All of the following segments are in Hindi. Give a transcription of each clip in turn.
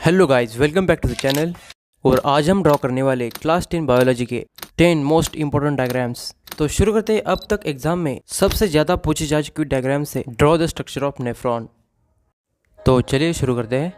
Hello guys, welcome back to the channel. और आज हम ड्रॉ करने वाले क्लास 10 बायोलॉजी के 10 मोस्ट इंपॉर्टेंट डायग्राम्स। तो शुरू करते हैं अब तक एग्जाम में सबसे ज़्यादा पूछी जा चुकी डायग्राम से, draw the structure of nephron. तो चलिए शुरू करते हैं।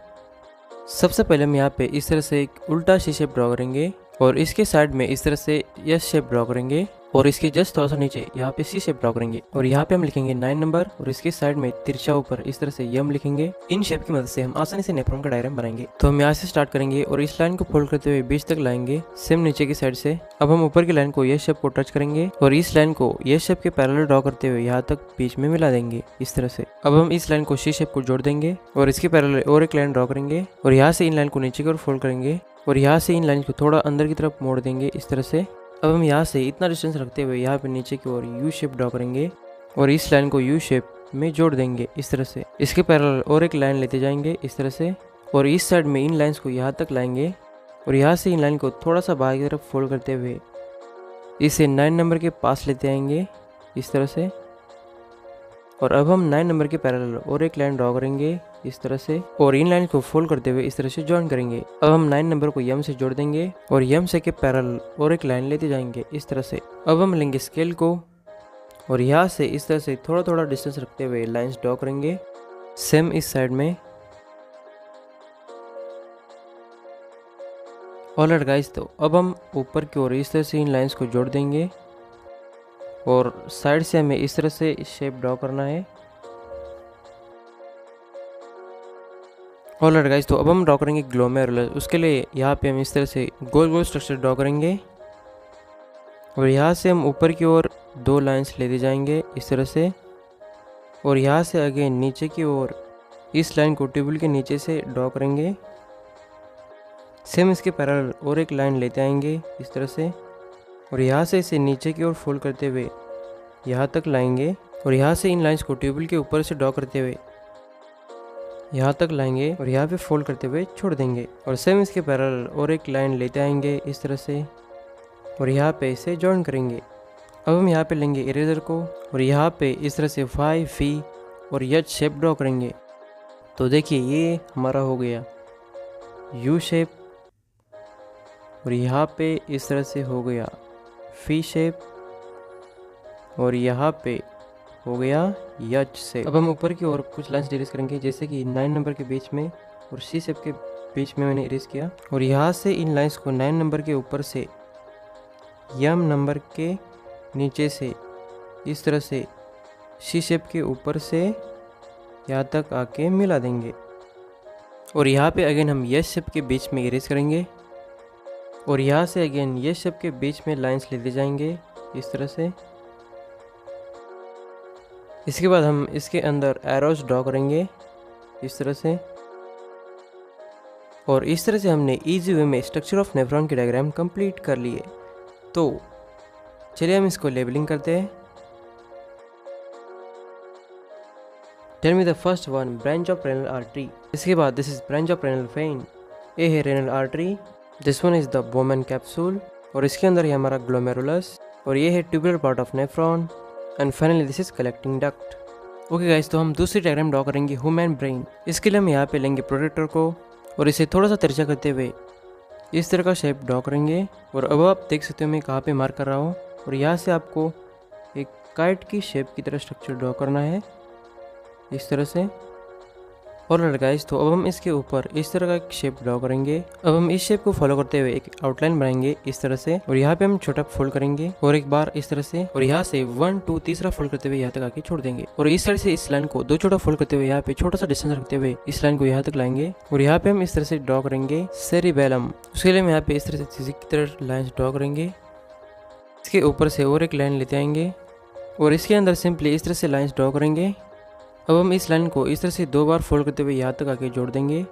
सबसे पहले हम यहाँ पे इस तरह से एक उल्टा सी शेप ड्रॉ करेंगे और इसके साइड में इस तरह से एस शेप ड्रॉ करेंगे और इसके जस्ट थोड़ा सा नीचे यहाँ पे सी शेप ड्रॉ करेंगे और यहाँ पे हम लिखेंगे 9 नंबर और इसके साइड में तिरछा ऊपर इस तरह से यम लिखेंगे। इन शेप की मदद से हम आसानी से नेफ्रॉन का डायग्राम बनाएंगे। तो हम यहाँ से स्टार्ट करेंगे और इस लाइन को फोल्ड करते हुए बीच तक लाएंगे, सेम नीचे की साइड से। अब हम ऊपर की लाइन को ये शेप को टच करेंगे और इस लाइन को ये शेप के पैरेलल ड्रॉ करते हुए यहाँ तक बीच में मिला देंगे इस तरह से। अब हम इस लाइन को सी शेप को जोड़ देंगे और इसके पैरेलल और एक लाइन ड्रॉ करेंगे और यहाँ से इन लाइन को नीचे की ओर फोल्ड करेंगे और यहाँ से इन लाइन को थोड़ा अंदर की तरफ मोड़ देंगे इस तरह से। अब हम यहाँ से इतना डिस्टेंस रखते हुए यहाँ पे नीचे की ओर यू शेप ड्रॉ करेंगे और इस लाइन को यू शेप में जोड़ देंगे इस तरह से। इसके पैरेलल और एक लाइन लेते जाएंगे इस तरह से और इस साइड में इन लाइंस को यहाँ तक लाएंगे और यहाँ से इन लाइन को थोड़ा सा बाहर की तरफ फोल्ड करते हुए इसे 9 नंबर के पास लेते आएंगे इस तरह से। और अब हम 9 नंबर के पैरेलल और एक लाइन ड्रॉ करेंगे इस तरह से और इन लाइन को फोल्ड करते हुए इस तरह से ज्वाइन करेंगे। अब हम 9 नंबर को यम से जोड़ देंगे और यम से के पैरेलल और एक लाइन लेते जाएंगे इस तरह से। अब हम लेंगे स्केल को और यहाँ से इस तरह से थोड़ा थोड़ा डिस्टेंस रखते हुए लाइंस ड्रॉ करेंगे सेम इस साइड में। ऑलराइट गाइस, तो अब हम ऊपर की ओर इस तरह से इन लाइंस को जोड़ देंगे और साइड से हमें इस तरह से शेप ड्रॉ करना है। ऑलराइट गाइस, तो अब हम ड्रॉ करेंगे ग्लोमेरुलस। उसके लिए यहाँ पे हम इस तरह से गोल गोल स्ट्रक्चर ड्रॉ करेंगे और यहाँ से हम ऊपर की ओर 2 लाइंस लेते जाएंगे इस तरह से और यहाँ से अगेन नीचे की ओर इस लाइन को ट्यूबुल के नीचे से ड्रॉ करेंगे। सेम इसके पैरेलल और एक लाइन लेते आएंगे इस तरह से और यहाँ से इसे नीचे की ओर फोल्ड करते हुए यहाँ तक लाएंगे और यहाँ से इन लाइंस को ट्यूबुल के ऊपर से ड्रॉ करते हुए यहाँ तक लाएंगे और यहाँ पे फोल्ड करते हुए छोड़ देंगे और सेम इसके पैरेलल और एक लाइन लेते आएंगे इस तरह से और यहाँ पे इसे जॉइन करेंगे। अब हम यहाँ पे लेंगे इरेजर को और यहाँ पे इस तरह से फाई फी और एच शेप ड्रॉ करेंगे। तो देखिए ये हमारा हो गया यू शेप और यहाँ पे इस तरह से हो गया फी शेप और यहाँ पे हो गया यच से। अब हम ऊपर की ओर कुछ लाइंस इरेज करेंगे जैसे कि 9 नंबर के बीच में और सी शेप के बीच में मैंने इरेज किया और यहाँ से इन लाइंस को 9 नंबर के ऊपर से यम नंबर के नीचे से इस तरह से सी शेप के ऊपर से यहाँ तक आके मिला देंगे और यहाँ पे अगेन हम यस शेप के बीच में इरेज करेंगे और यहाँ से अगेन यस शेप के बीच में लाइंस लेते जाएंगे इस तरह से। इसके बाद हम इसके अंदर एरोज ड्रॉ करेंगे इस तरह से और इस तरह से हमने इजी वे में स्ट्रक्चर ऑफ नेफ्रॉन की डायग्राम कंप्लीट कर लिए। तो चलिए हम इसको लेबलिंग करते हैं। Tell me the first one, branch of renal artery. इसके बाद this is branch of renal vein. ये है renal artery, this one is the Bowman capsule और इसके अंदर है हमारा ग्लोमेरुलस और ये है tubular part of nephron and finally this is collecting duct. Okay guys, तो हम दूसरी डायग्राम ड्रॉ करेंगे ह्यूमन ब्रेन। इसके लिए हम यहाँ पे लेंगे प्रोटेक्टर को और इसे थोड़ा सा तिरछा करते हुए इस तरह का शेप ड्रॉ करेंगे और अब आप देख सकते हो मैं कहाँ पे मार्क कर रहा हूँ और यहाँ से आपको एक काइट की शेप की तरह स्ट्रक्चर ड्रॉ करना है इस तरह से। और गाइस, तो अब हम इसके ऊपर इस तरह का एक शेप ड्रॉ करेंगे। अब हम इस शेप को फॉलो करते हुए एक आउटलाइन बनाएंगे इस तरह से और यहाँ पे हम छोटा फोल्ड करेंगे और एक बार इस तरह से और यहाँ से 1 2 तीसरा फोल्ड करते हुए यहाँ तक आके छोड़ देंगे और इस साइड से इस लाइन को 2 छोटा फोल्ड करते हुए यहाँ पे छोटा सा डिस्टेंस रखते हुए इस लाइन को यहाँ तक लाएंगे और यहाँ पे हम इस तरह से ड्रॉ करेंगे सेरिबेलम। उसके लिए हम यहाँ पे इस तरह से की तरह लाइन ड्रॉ करेंगे। इसके ऊपर से और एक लाइन लेते आएंगे और इसके अंदर सिंपली इस तरह से लाइन्स ड्रॉ करेंगे। अब हम इस लाइन को इस तरह से 2 बार फोल्ड करते हुए यहाँ तक आके जोड़ देंगे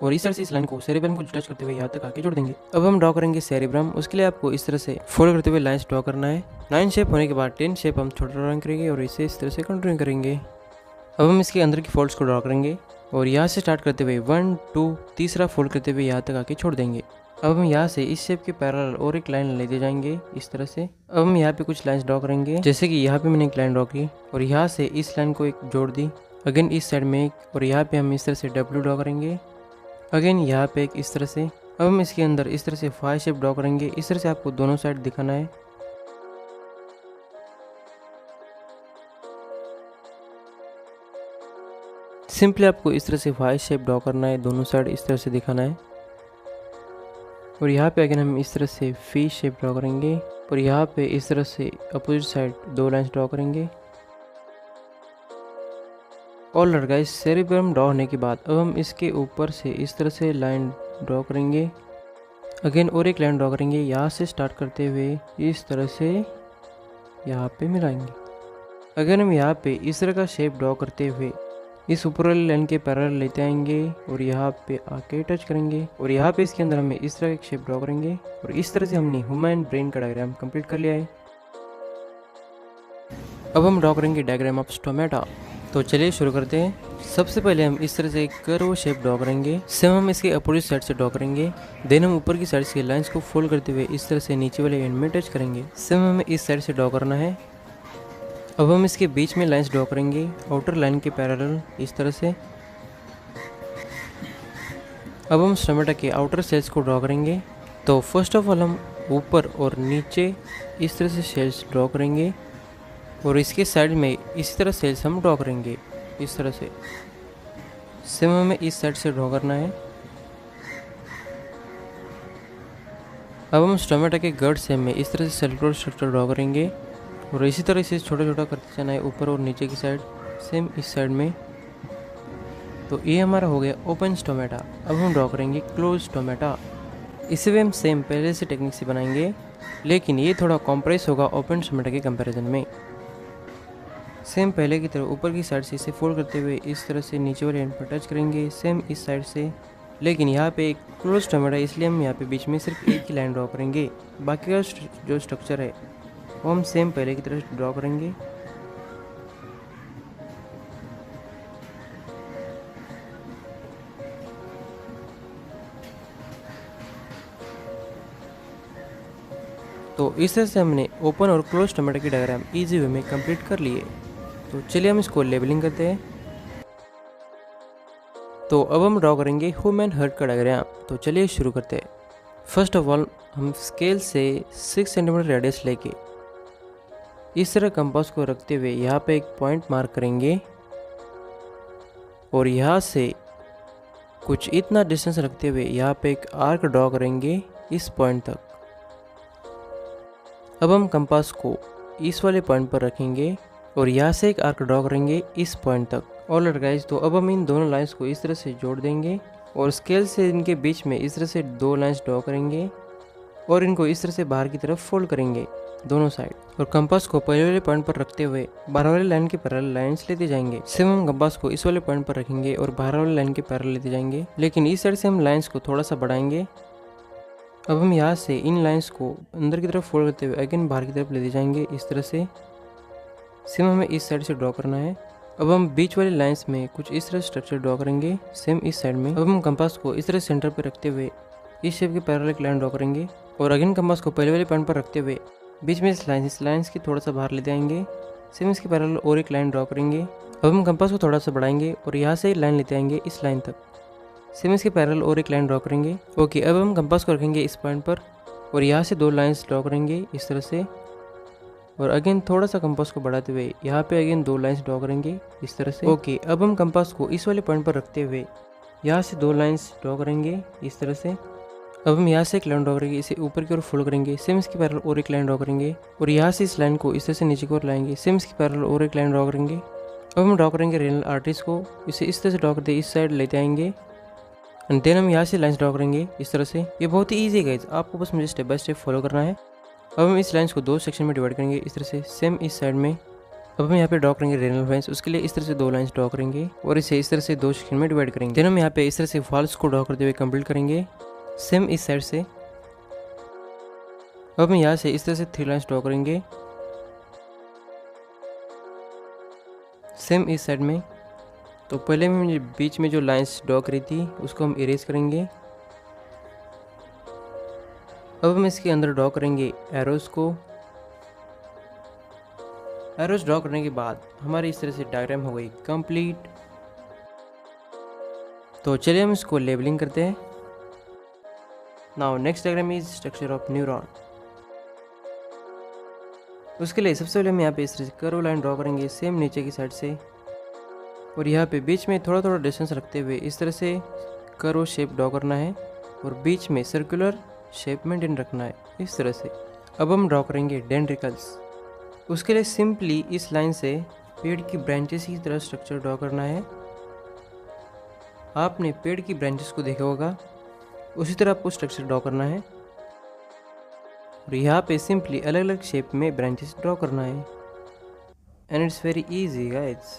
और इस तरह से इस लाइन को सेरिब्रम को टच करते हुए यहाँ तक आके जोड़ देंगे। अब हम ड्रॉ करेंगे सेरिब्रम। उसके लिए आपको इस तरह से फोल्ड करते हुए लाइंस ड्रॉ करना है। 9 शेप होने के बाद 10 शेप हम छोटा ड्राइंग करेंगे और इसे इस तरह से कंटिन्यू करेंगे। अब हम इसके अंदर की फोल्ड्स को ड्रॉ करेंगे और यहाँ से स्टार्ट करते हुए 1 2 तीसरा फोल्ड करते हुए यहाँ तक आके छोड़ देंगे। अब हम यहाँ से इस शेप के पैरेलल और एक लाइन लेते जाएंगे इस तरह से। अब हम यहाँ पे कुछ लाइंस ड्रॉ करेंगे जैसे कि यहाँ पे मैंने एक लाइन ड्रॉ की और यहाँ से इस लाइन को एक जोड़ दी अगेन इस साइड में एक और यहाँ पे हम इस तरह से डब्ल्यू ड्रॉ करेंगे अगेन यहाँ पे एक इस तरह से। अब हम इसके अंदर इस तरह से फाइव शेप ड्रॉ करेंगे। इस तरह से आपको दोनों साइड दिखाना है। सिंपली आपको इस तरह से फाइव शेप ड्रॉ करना है, दोनों साइड इस तरह से दिखाना है। और यहाँ पे अगेन हम इस तरह से फिश शेप ड्रॉ करेंगे और यहाँ पे इस तरह से अपोजिट साइड दो लाइंस ड्रॉ करेंगे। ऑलराइट गाइस, सेरेब्रम ड्रॉ होने के बाद अब हम इसके ऊपर से इस तरह से लाइन ड्रॉ करेंगे। अगेन और एक लाइन ड्रॉ करेंगे, यहाँ से स्टार्ट करते हुए इस तरह से यहाँ पे मिलाएंगे। अगेन हम यहाँ पे इस तरह का शेप ड्रॉ करते हुए इस ऊपर वाली लाइन के पैरेलल लेते आएंगे और यहाँ पे आके टच करेंगे और यहाँ पे इसके अंदर हमें इस तरह एक शेप ड्रॉ करेंगे। और इस तरह से हमने ह्यूमन ब्रेन का डायग्राम कंप्लीट कर लिया है। अब हम ड्रॉ करेंगे डायग्राम ऑफ स्टोमेटा। तो चलिए शुरू करते हैं। सबसे पहले हम इस तरह से एक कर्व शेप ड्रॉ करेंगे। सेम हम इसके अपोजिट साइड से ड्रॉ करेंगे। देन हम ऊपर की साइड से लाइंस को फोल्ड करते हुए इस तरह से नीचे वाले एंड में टच करेंगे। सेम हमें इस साइड से ड्रॉ करना है। अब हम इसके बीच में लाइंस ड्रॉ करेंगे आउटर लाइन के पैरेलल इस तरह से। अब हम स्टोमेटा के आउटर सेल्स को ड्रॉ करेंगे। तो फर्स्ट ऑफ ऑल हम ऊपर और नीचे इस तरह से सेल्स ड्रॉ करेंगे और इसके साइड में इसी तरह सेल्स हम ड्रॉ करेंगे इस तरह से। सेम हमें इस साइड से ड्रॉ करना है। अब हम स्टोमेटा के गट सेम में इस तरह से सर्कुलर स्ट्रक्चर ड्रॉ करेंगे और इसी तरह से छोटा छोटा करते जाना है ऊपर और नीचे की साइड, सेम इस साइड में। तो ये हमारा हो गया ओपन स्टोमेटा। अब हम ड्रॉ करेंगे क्लोज स्टोमेटा। इसे भी हम सेम पहले से टेक्निक से बनाएंगे, लेकिन ये थोड़ा कॉम्प्रेस होगा ओपन स्टोमेटा के कंपैरिजन में। सेम पहले की तरह ऊपर की साइड से इसे फोल्ड करते हुए इस तरह से नीचे वाले एंड पर टच करेंगे, सेम इस साइड से। लेकिन यहाँ पे एक क्लोज स्टोमेटा है, इसलिए हम यहाँ पे बीच में सिर्फ एक ही लाइन ड्रॉ करेंगे। बाकी का जो स्ट्रक्चर है वो हम सेम पहले की तरह ड्रॉ करेंगे। तो इस तरह से हमने ओपन और क्लोज टोमेटो की डायग्राम इजी वे में कंप्लीट कर लिए। तो चलिए हम इसको लेबलिंग करते हैं। तो अब हम ड्रॉ करेंगे ह्यूमन हार्ट का डायग्राम। तो चलिए शुरू करते हैं। फर्स्ट ऑफ ऑल हम स्केल से 6 सेंटीमीटर रेडियस लेके इस तरह कंपास को रखते हुए यहाँ पे एक पॉइंट मार्क करेंगे और यहाँ से कुछ इतना डिस्टेंस रखते हुए यहाँ पे एक आर्क ड्रॉ करेंगे इस पॉइंट तक। अब हम कंपास को इस वाले पॉइंट पर रखेंगे और यहाँ से एक आर्क ड्रॉ करेंगे इस पॉइंट तक। ऑलराइट गाइस, तो अब हम इन दोनों लाइंस को इस तरह से जोड़ देंगे और स्केल से इनके बीच में इस तरह से दो लाइंस ड्रॉ करेंगे और इनको इस तरह से बाहर की तरफ फोल्ड करेंगे दोनों साइड। और कंपास को पहले वाले पॉइंट पर रखते हुए बाहर वाले लाइन के पैरेलल लाइंस लेते जाएंगे। सेम हम कंपास को इस वाले पॉइंट पर रखेंगे और बाहर वाले लाइन के पैरेलल लेते जाएंगे, लेकिन इस साइड से हम लाइंस को थोड़ा सा बढ़ाएंगे। अब हम यहाँ से इन लाइंस को अंदर की तरफ फोल्ड करते हुए अगेन बाहर की तरफ लेते जाएंगे इस तरह से। सेम हमें इस साइड से ड्रॉ करना है। अब हम बीच वाली लाइंस में कुछ इस तरह स्ट्रक्चर ड्रॉ करेंगे सेम इस साइड में। अब हम कंपास को इस तरह सेंटर पर रखते हुए इस शेप के पैरेलल एक लाइन ड्रॉ करेंगे और अगेन कंपास को पहले वाले पॉइंट पर रखते हुए बीच में इस लाइंस की थोड़ा सा बाहर लेते आएंगे। सेम इसके पैरेलल और एक लाइन ड्रॉ करेंगे। अब हम कंपास को थोड़ा सा बढ़ाएंगे और यहाँ से लाइन लेते आएंगे इस लाइन तक। सेम इसके पैरेलल और एक लाइन ड्रॉ करेंगे। ओके, अब हम कंपास को रखेंगे इस पॉइंट पर और यहाँ से दो लाइंस ड्रॉ करेंगे इस तरह से और अगेन थोड़ा सा कंपास को बढ़ाते हुए यहाँ पे अगेन दो लाइंस ड्रॉ करेंगे इस तरह से। ओके, अब हम कंपास को इस वाले पॉइंट पर रखते हुए यहाँ से दो लाइंस ड्रॉ करेंगे इस तरह से। अब हम यहाँ से एक लाइन ड्रॉ करेंगे, इसे ऊपर की ओर फोल्ड करेंगे। सेम इसके पैरेलल और एक लाइन ड्रॉ करेंगे और यहाँ से इस लाइन को इस तरह से नीचे की ओर लाएंगे। सेम इसके पैरेलल और एक लाइन ड्रॉ करेंगे। अब हम ड्रॉ करेंगे रेनल आर्टरीज को, इसे इस तरह से ड्रॉ करते इस साइड लेते आएंगे एंड देन हम यहाँ से लाइंस ड्रॉ करेंगे इस तरह से। ये बहुत ही ईजी है गाइस, आपको बस मुझे स्टेप बाय स्टेप फॉलो करना है। अब हम इस लाइंस को दो सेक्शन में डिवाइड करेंगे इस तरह से, सेम इस साइड में। अब हम यहाँ पे ड्रॉ करेंगे रेनल वेन्स, उसके लिए इस तरह से दो लाइंस ड्रॉ करेंगे और इसे इस तरह से दो सेक्शन में डिवाइड करेंगे। देन हम यहाँ पे इस तरह से वॉल्स को ड्रॉ करते हुए कंप्लीट करेंगे सेम इस साइड से। अब हम यहाँ से इस तरह से थ्री लाइंस ड्रॉ करेंगे सेम इस साइड में। तो पहले में बीच में जो लाइंस ड्रॉ करी थी उसको हम इरेज करेंगे। अब हम इसके अंदर ड्रॉ करेंगे एरोज को। एरोज ड्रॉ करने के बाद हमारी इस तरह से डायग्राम हो गई कंप्लीट। तो चलिए हम इसको लेबलिंग करते हैं। Now next diagram is structure of neuron. उसके लिए सबसे पहले हम यहाँ पे इस तरह से कर्व लाइन ड्रॉ करेंगे सेम नीचे की साइड से, और यहाँ पे बीच में थोड़ा थोड़ा डिस्टेंस रखते हुए इस तरह से कर्व शेप ड्रॉ करना है और बीच में सर्कुलर शेप मेंटेन रखना है इस तरह से। अब हम ड्रॉ करेंगे डेंड्रिकल्स। उसके लिए सिंपली इस लाइन से पेड़ की ब्रांचेस की तरह स्ट्रक्चर ड्रॉ करना है। आपने पेड़ की ब्रांचेस को देखा होगा, उसी तरह आपको स्ट्रक्चर ड्रॉ करना है और यहाँ पे सिंपली अलग अलग शेप में ब्रांचेस ड्रॉ करना है and it's very easy guys.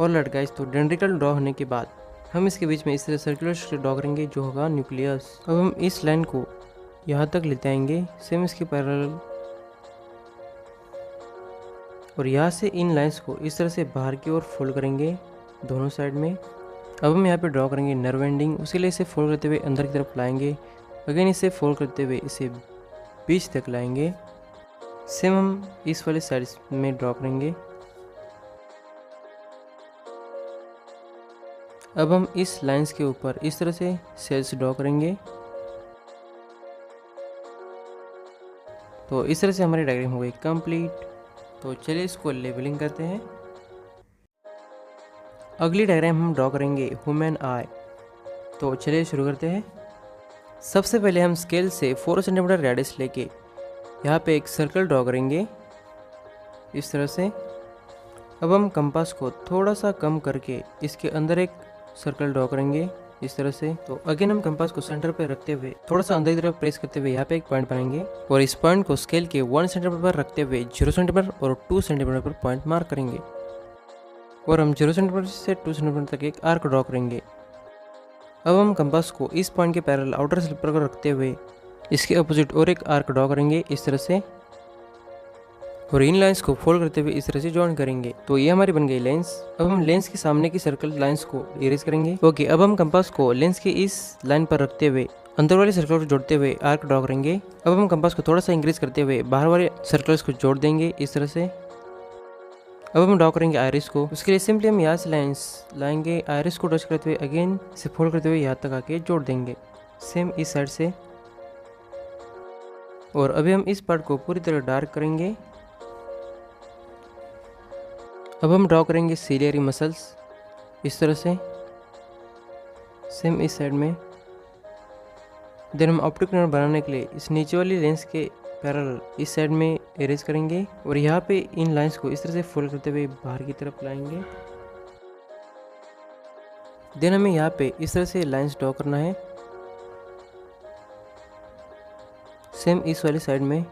Alright guys, तो डेंड्रिकल ड्रॉ होने के बाद हम इसके बीच में इस तरह सर्कुलर स्ट्रक्चर ड्रॉ करेंगे जो होगा न्यूक्लियस। अब हम इस लाइन को यहाँ तक लेते आएंगे सेम इसके पैरेलल, और यहाँ से इन लाइंस को इस तरह से बाहर की ओर फोल्ड करेंगे दोनों साइड में। अब हम यहाँ पे ड्रॉ करेंगे नर्व एंडिंग। उसके लिए इसे फोल्ड करते हुए अंदर की तरफ लाएंगे, अगेन इसे फोल्ड करते हुए इसे बीच तक लाएंगे। सेम हम इस वाले साइड में ड्रॉ करेंगे। अब हम इस लाइंस के ऊपर इस तरह से सेल्स ड्रॉ करेंगे। तो इस तरह से हमारी डायग्राम हो गई कंप्लीट। तो चलिए इसको लेबलिंग करते हैं। अगली डायग्राम हम ड्रॉ करेंगे ह्यूमन आई। तो चलिए शुरू करते हैं। सबसे पहले हम स्केल से 4 सेंटीमीटर रेडियस लेके यहाँ पे एक सर्कल ड्रॉ करेंगे इस तरह से। अब हम कंपास को थोड़ा सा कम करके इसके अंदर एक सर्कल ड्रॉ करेंगे इस तरह से। तो अगेन हम कंपास को सेंटर पे रखते हुए थोड़ा सा अंदर की तरफ प्रेस करते हुए यहाँ पे एक पॉइंट बनाएंगे और इस पॉइंट को स्केल के 1 सेंटीमीटर पर रखते हुए 0 सेंटीमीटर और 2 सेंटीमीटर पर पॉइंट मार्क करेंगे और हम 0 सेंटीमीटर से 2 सेंटीमीटर तक एक आर्क ड्रॉ करेंगे। अब हम कंपास को इस पॉइंट के पैरेलल आउटर स्लिपर को रखते हुए इसके अपोजिट और एक आर्क ड्रॉ करेंगे इस तरह से, और इन लाइंस को फोल्ड करते हुए इस तरह से जॉइन करेंगे। तो ये हमारी बन गई लेंस। अब हम लेंस के सामने की सर्कल लाइंस को इरेज करेंगे। ओके, अब हम कंपास को लेंस के इस लाइन पर रखते हुए अंदर वाले सर्कल को जोड़ते हुए आर्क ड्रॉ करेंगे। अब हम कंपास को थोड़ा सा इंक्रीज करते हुए बाहर वाले सर्कल्स को जोड़ देंगे इस तरह से। अब हम ड्रॉ करेंगे आयरिस को। उसके लिए सिंपली हम यहाँ से लाइंस लाएंगे, आयरिस को टच करते हुए अगेन इसे फोल्ड करते हुए यहाँ तक आके जोड़ देंगे सेम इस साइड से। और अभी हम इस पार्ट को पूरी तरह डार्क करेंगे। अब हम ड्रॉ करेंगे सीलियरी मसल्स इस तरह से सेम इस साइड में। देन हम ऑप्टिक नर्व बनाने के लिए इस नीचे वाली लेंस के पैरेलल इस साइड में इरेज करेंगे और यहाँ पे इन लाइंस को इस तरह से फोल्ड करते हुए बाहर की तरफ लाएंगे। देन हमें यहाँ पे इस तरह से लाइंस ड्रॉ करना है सेम इस वाली साइड में।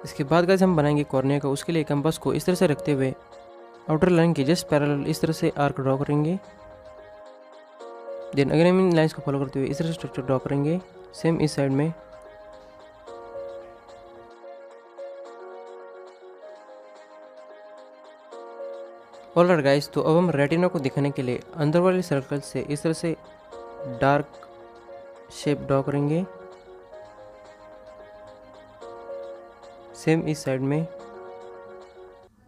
इसके बाद गाइस हम बनाएंगे कॉर्निया का। उसके लिए कंपास को इस तरह से रखते हुए आउटर लाइन के जस्ट पैरेलल इस तरह से आर्क ड्रॉ करेंगे। देन अगर हम इन लाइंस को फॉलो करते हुए इस तरह से स्ट्रक्चर ड्रॉ करेंगे सेम इस साइड में। ऑलराइट गाइस, तो अब हम रेटिना को दिखाने के लिए अंदर वाले सर्कल से इस तरह से डार्क शेप ड्रॉ करेंगे सेम इस साइड में,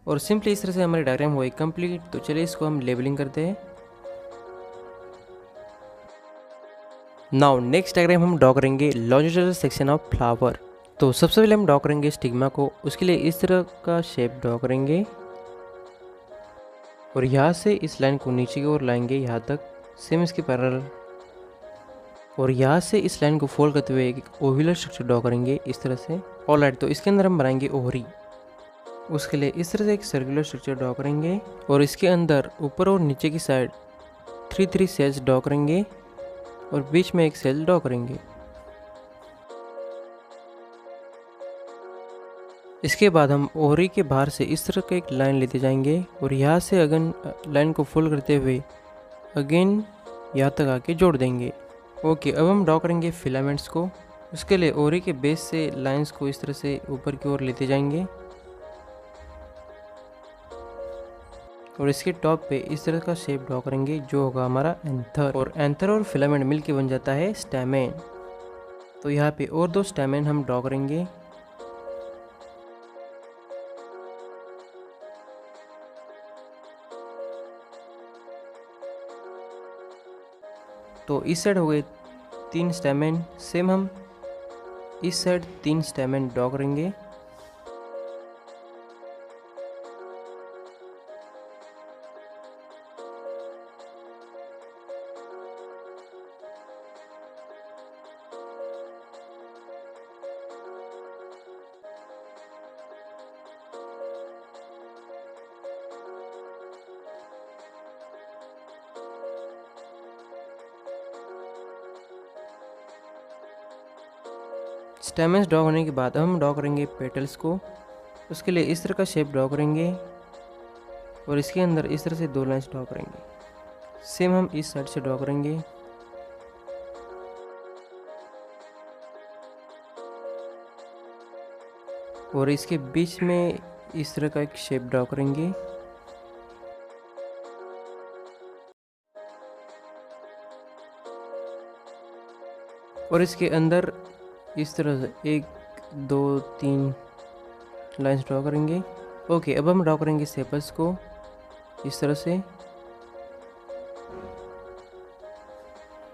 और सिंपली इस तरह से हमारी डायग्राम हुई कंप्लीट। तो चलिए इसको हम लेबलिंग करते हैं। नाउ नेक्स्ट डायग्राम हम ड्रॉ करेंगे लॉन्जिट्यूडनल सेक्शन ऑफ फ्लावर। तो सबसे पहले हम ड्रॉ करेंगे स्टिग्मा को। उसके लिए इस तरह का शेप ड्रॉ करेंगे और यहाँ से इस लाइन को नीचे की ओर लाएंगे यहाँ तक सेम इसके पैरेलल, और यहाँ से इस लाइन को फोल्ड करते हुए एक ओव्यूलर स्ट्रक्चर ड्रॉ करेंगे इस तरह से। ऑलराइट, तो इसके अंदर हम बनाएंगे ओवरी। उसके लिए इस तरह से एक सर्कुलर स्ट्रक्चर ड्रॉ करेंगे और इसके अंदर ऊपर और नीचे की साइड 3 सेल्स ड्रॉ करेंगे और बीच में एक सेल ड्रॉ करेंगे। इसके बाद हम ओवरी के बाहर से इस तरह का एक लाइन लेते जाएंगे और यहाँ से अगेन लाइन को फोल्ड करते हुए अगेन यहाँ तक आके जोड़ देंगे ओके, अब हम ड्रॉ करेंगे फिलामेंट्स को। उसके लिए ओरी के बेस से लाइंस को इस तरह से ऊपर की ओर लेते जाएंगे और इसके टॉप पे इस तरह का शेप ड्रॉ करेंगे जो होगा हमारा एंथर। और एंथर और फिलामेंट मिलके बन जाता है स्टैमेन। तो यहाँ पे और 2 स्टैमेन हम ड्रॉ करेंगे। तो इस साइड हो गए 3 स्टैमेन। सेम हम इस साइड 3 स्टैमेन ड्रॉ करेंगे। स्टेमन्स ड्रॉ करने के बाद हम ड्रॉ करेंगे पेटल्स को। उसके लिए इस तरह का शेप ड्रॉ करेंगे और इसके अंदर इस तरह से 2 लाइंस ड्रॉ करेंगे। सेम हम इस साइड से ड्रॉ करेंगे। और इसके बीच में इस तरह का एक शेप ड्रॉ करेंगे। और इसके अंदर इस तरह से 1 2 3 लाइंस ड्रॉ करेंगे। ओके, अब हम ड्रॉ करेंगे सेपल्स को इस तरह से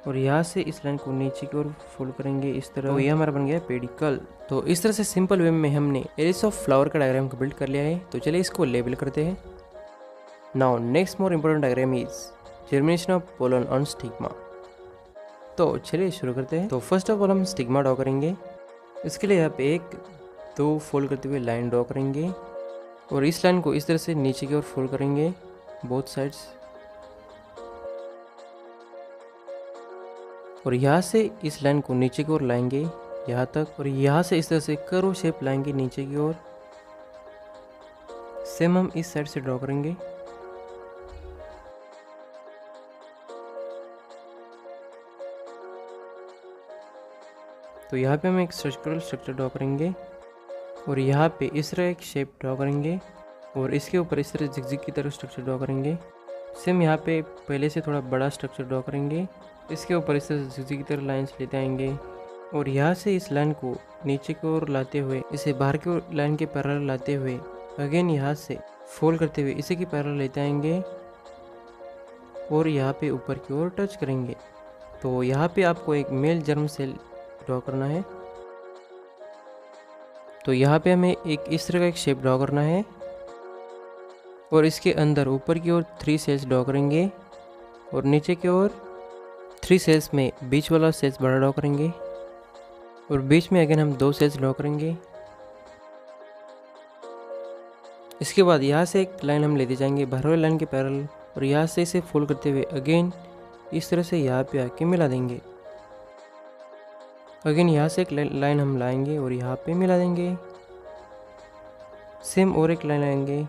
और यहाँ से इस लाइन को नीचे की ओर फोल्ड करेंगे इस तरह। तो ये हमारा बन गया पेडिकल। तो इस तरह से सिंपल वे में हमने एरिस ऑफ फ्लावर का डायग्राम को बिल्ड कर लिया है। तो चलिए इसको लेबल करते हैं। Now next more important diagram is germination of pollen on stigma. तो चलिए शुरू करते हैं। तो फर्स्ट ऑफ ऑल हम स्टिग्मा ड्रॉ करेंगे। इसके लिए यहाँ पे 1 2 फोल्ड करते हुए लाइन ड्रॉ करेंगे और इस लाइन को इस तरह से नीचे की ओर फोल्ड करेंगे बोथ साइड्स। और यहाँ से इस लाइन को नीचे की ओर लाएंगे यहाँ तक और यहाँ से इस तरह से कर्व शेप लाएंगे नीचे की ओर। सेम हम इस साइड से ड्रॉ करेंगे। तो यहाँ पे हम एक सर्कुलर स्ट्रक्चर ड्रॉ करेंगे और यहाँ पे इस तरह एक शेप ड्रॉ करेंगे और इसके ऊपर इस तरह जिगजिग की तरह स्ट्रक्चर ड्रॉ करेंगे। सेम यहाँ पे पहले से थोड़ा बड़ा स्ट्रक्चर ड्रॉ करेंगे। इसके ऊपर इस तरह जिगजिग की तरह लाइंस लेते आएंगे और यहाँ से इस लाइन को नीचे की ओर लाते हुए इसे बाहर की ओर लाइन के पैरेलल लाते हुए अगेन यहाँ से फोल्ड करते हुए इसे की पैरेलल लेते आएंगे और यहाँ पे ऊपर की ओर टच करेंगे। तो यहाँ पे आपको एक मेल जर्म सेल ड्रॉ करना है। तो यहाँ पे हमें एक इस तरह का एक शेप ड्रॉ करना है और इसके अंदर ऊपर की ओर 3 सेल्स ड्रॉ करेंगे और नीचे की ओर 3 सेल्स में बीच वाला सेल्स बड़ा ड्रॉ करेंगे और बीच में अगेन हम 2 सेल्स ड्रॉ करेंगे। इसके बाद यहाँ से एक लाइन हम लेते जाएंगे बाहर वाली लाइन के पैरेलल और यहाँ से इसे फोल्ड करते हुए अगेन इस तरह से यहाँ पे आके मिला देंगे। अगेन यहाँ से एक लाइन हम लाएंगे और यहाँ पे मिला देंगे। सेम और एक लाइन लाएंगे।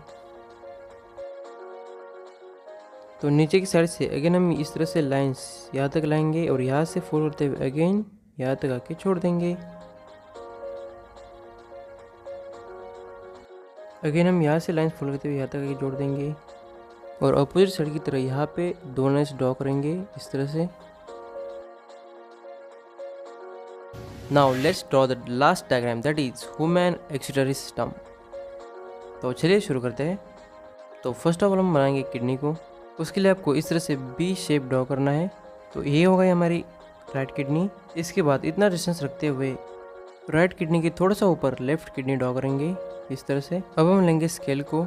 तो नीचे की साइड से अगेन हम इस तरह से लाइंस यहाँ तक लाएंगे और यहाँ से फोल्ड करते हुए अगेन यहाँ तक आके छोड़ देंगे। अगेन हम यहाँ से लाइंस फोल्ड करते हुए यहाँ तक आके जोड़ देंगे और अपोजिट साइड की तरह यहाँ पे 2 लाइंस ड्रॉ करेंगे इस तरह से। Now let's draw the last diagram that is human excretory system. तो चलिए शुरू करते हैं। तो फर्स्ट ऑफ ऑल हम बनाएंगे किडनी को। उसके लिए आपको इस तरह से बी शेप ड्रॉ करना है। तो ये हो गई हमारी राइट किडनी। इसके बाद इतना डिस्टेंस रखते हुए राइट किडनी के थोड़ा सा ऊपर लेफ्ट किडनी ड्रॉ करेंगे इस तरह से। अब हम लेंगे स्केल को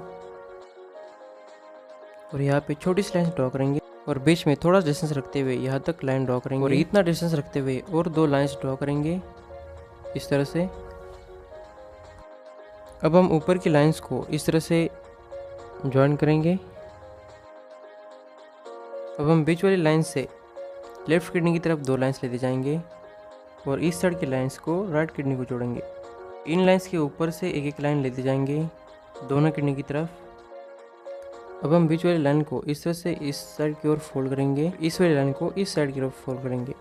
और यहाँ पे छोटी सी लाइन ड्रॉ करेंगे और बीच में थोड़ा डिस्टेंस रखते हुए यहाँ तक लाइन ड्रॉ करेंगे और इतना डिस्टेंस रखते हुए और 2 लाइंस ड्रॉ करेंगे इस तरह से। अब हम ऊपर की लाइंस को इस तरह से ज्वाइन करेंगे। अब हम बीच वाली लाइन से लेफ्ट किडनी की तरफ 2 लाइंस लेते जाएंगे और इस साइड की लाइंस को राइट किडनी को जोड़ेंगे। इन लाइंस के ऊपर से एक एक लाइन लेते जाएंगे दोनों किडनी की तरफ। अब हम बीच वाली लाइन को इस तरह से इस साइड की ओर फोल्ड करेंगे, इस वाली लाइन को इस साइड की ओर फोल्ड करेंगे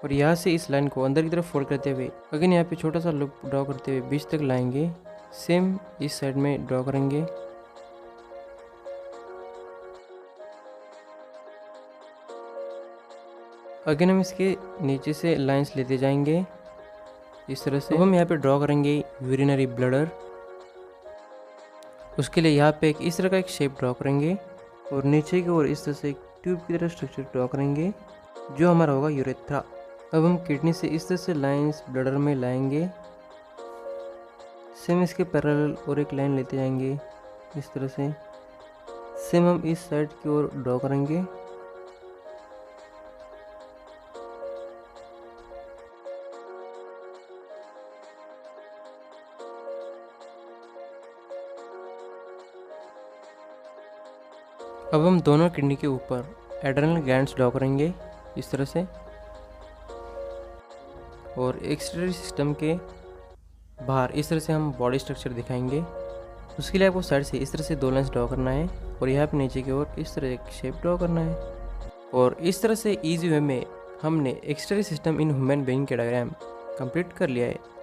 और यहाँ से इस लाइन को अंदर की तरफ फोल्ड करते हुए अगेन यहाँ पे छोटा सा लूप ड्रॉ करते हुए बीच तक लाएंगे। सेम इस साइड में ड्रॉ करेंगे। अगेन हम इसके नीचे से लाइंस लेते जाएंगे इस तरह से। अब हम यहाँ पे ड्रॉ करेंगे यूरिनरी ब्लडर। उसके लिए यहाँ पे इस तरह का एक शेप ड्रॉ करेंगे और नीचे की ओर इस तरह से एक ट्यूब की तरह स्ट्रक्चर ड्रॉ करेंगे जो हमारा होगा यूरेथ्रा। अब हम किडनी से इस तरह से लाइंस ब्लडर में लाएंगे। सेम इसके पैरेलल और एक लाइन लेते जाएंगे इस तरह से। सेम हम इस साइड की ओर ड्रॉ करेंगे। अब हम दोनों किडनी के ऊपर एड्रेनल ग्लैंड्स ड्रॉ करेंगे इस तरह से और एक्सक्रीटरी सिस्टम के बाहर इस तरह से हम बॉडी स्ट्रक्चर दिखाएंगे। उसके लिए आपको साइड से इस तरह से 2 लाइन्स ड्रॉ करना है और यहाँ पे नीचे की ओर इस तरह एक शेप ड्रॉ करना है। और इस तरह से इजी वे में हमने excretory system in human being के डायग्राम कंप्लीट कर लिया है।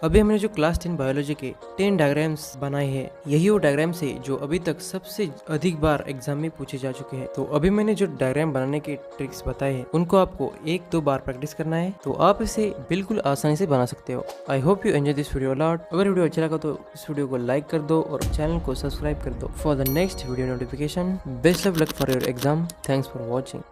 अभी हमने जो क्लास 10 बायोलॉजी के 10 डायग्राम्स बनाए हैं, यही वो डायग्राम्स है जो अभी तक सबसे अधिक बार एग्जाम में पूछे जा चुके हैं। तो अभी मैंने जो डायग्राम बनाने के ट्रिक्स बताए हैं उनको आपको 1-2 बार प्रैक्टिस करना है, तो आप इसे बिल्कुल आसानी से बना सकते हो। I hope you enjoy this video lot. अगर वीडियो अच्छा लगा तो इस वीडियो को लाइक कर दो और चैनल को सब्सक्राइब कर दो for the next video notification. Best of luck for your exam. Thanks for watching.